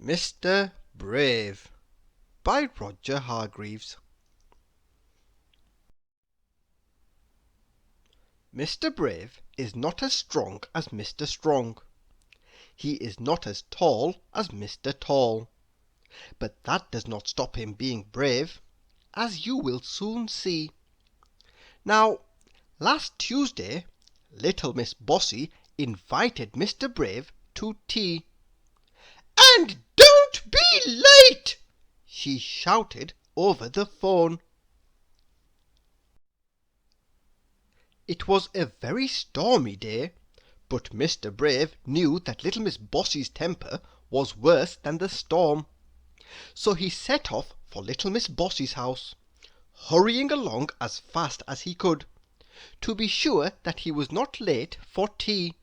Mr. Brave by Roger Hargreaves. Mr. Brave is not as strong as Mr. Strong. He is not as tall as Mr. Tall. But that does not stop him being brave, as you will soon see. Now, last Tuesday, Little Miss Bossy invited Mr. Brave to tea. "And don't be late!" she shouted over the phone. It was a very stormy day, but Mr. Brave knew that Little Miss Bossy's temper was worse than the storm. So he set off for Little Miss Bossy's house, hurrying along as fast as he could, to be sure that he was not late for tea.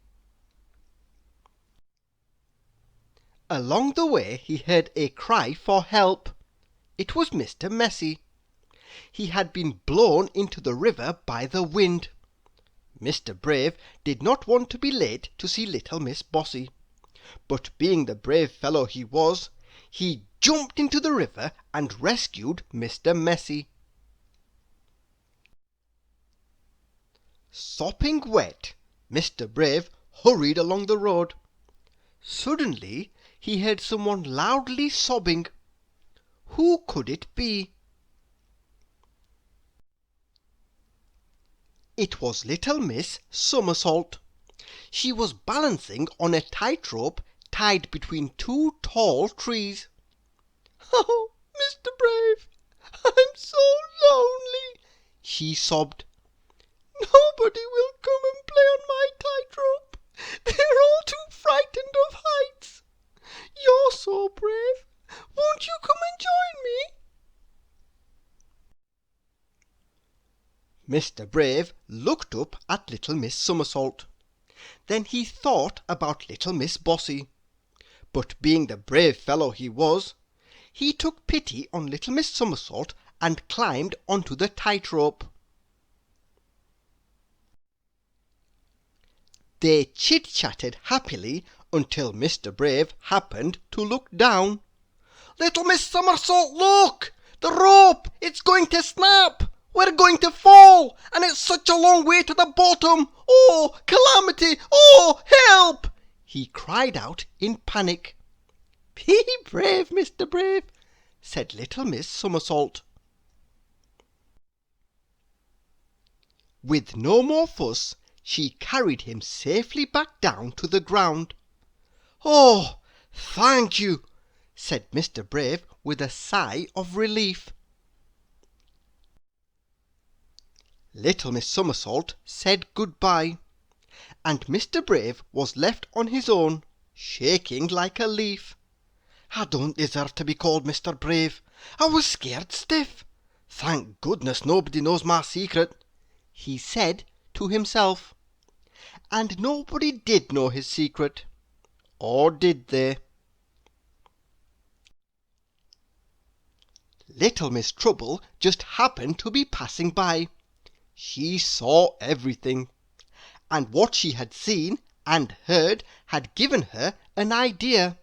Along the way he heard a cry for help. It was Mr. Messy. He had been blown into the river by the wind. Mr. Brave did not want to be late to see Little Miss Bossy, but being the brave fellow he was, he jumped into the river and rescued Mr. Messy. Sopping wet, Mr. Brave hurried along the road. Suddenly he heard someone loudly sobbing. Who could it be? It was Little Miss Somersault. She was balancing on a tightrope tied between two tall trees. "Oh, Mr. Brave, I'm so lonely," she sobbed. "Nobody will come and play on my tightrope. They're all too frightened of heights. You're so brave. Won't you come and join me?" Mr. Brave looked up at Little Miss Somersault. Then he thought about Little Miss Bossy. But being the brave fellow he was, he took pity on Little Miss Somersault and climbed onto the tightrope. They chit-chatted happily until Mr. Brave happened to look down. "Little Miss Somersault, look! The rope! It's going to snap! We're going to fall! And it's such a long way to the bottom! Oh, calamity! Oh, help!" he cried out in panic. "Be brave, Mr. Brave," said Little Miss Somersault. With no more fuss, she carried him safely back down to the ground. "Oh, thank you," said Mr. Brave with a sigh of relief. Little Miss Somersault said good-bye, and Mr. Brave was left on his own, shaking like a leaf. "I don't deserve to be called Mr. Brave. I was scared stiff. Thank goodness nobody knows my secret," he said to himself. And nobody did know his secret. Or did they? Little Miss Trouble just happened to be passing by. She saw everything, and what she had seen and heard had given her an idea,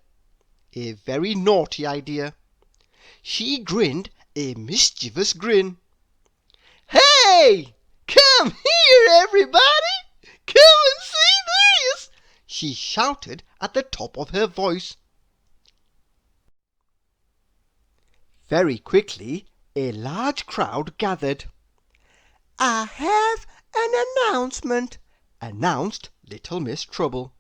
a very naughty idea. She grinned a mischievous grin. "Hey! Come here, everybody! Come and see this!" she shouted at the top of her voice. Very quickly a large crowd gathered. "I have an announcement," announced Little Miss Trouble.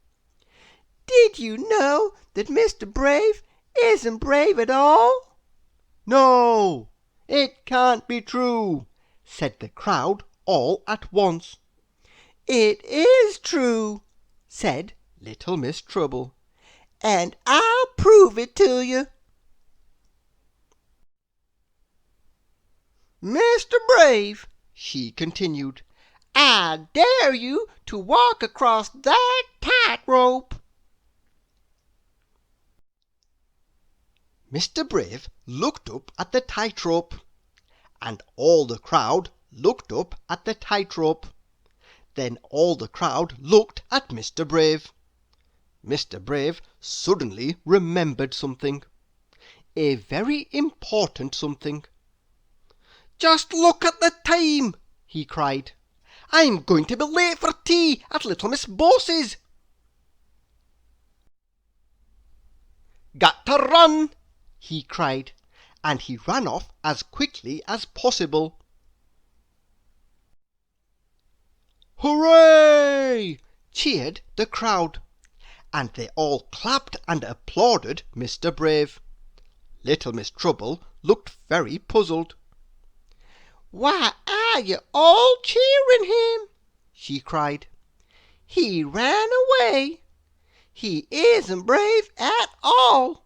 "Did you know that Mr. Brave isn't brave at all?" "No, it can't be true," said the crowd all at once. "It is true," said Little Miss Trouble, "and I'll prove it to you. Mr. Brave," she continued, "I dare you to walk across that tightrope." Mr. Brave looked up at the tightrope, and all the crowd looked up at the tightrope. Then all the crowd looked at Mr. Brave. Mr. Brave suddenly remembered something. A very important something. "Just look at the time!" he cried. "I'm going to be late for tea at Little Miss Bossy's." "Got to run!" he cried, and he ran off as quickly as possible. "Hooray!" cheered the crowd, and they all clapped and applauded Mr. Brave. Little Miss Trouble looked very puzzled. "Why are you all cheering him?" she cried. "He ran away. He isn't brave at all."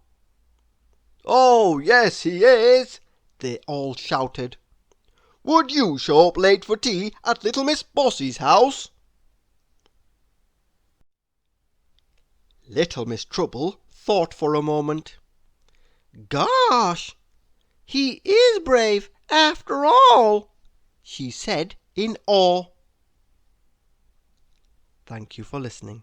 "Oh, yes, he is!" they all shouted. "Would you show up late for tea at Little Miss Bossy's house?" Little Miss Trouble thought for a moment. "Gosh, he is brave after all," she said in awe. Thank you for listening.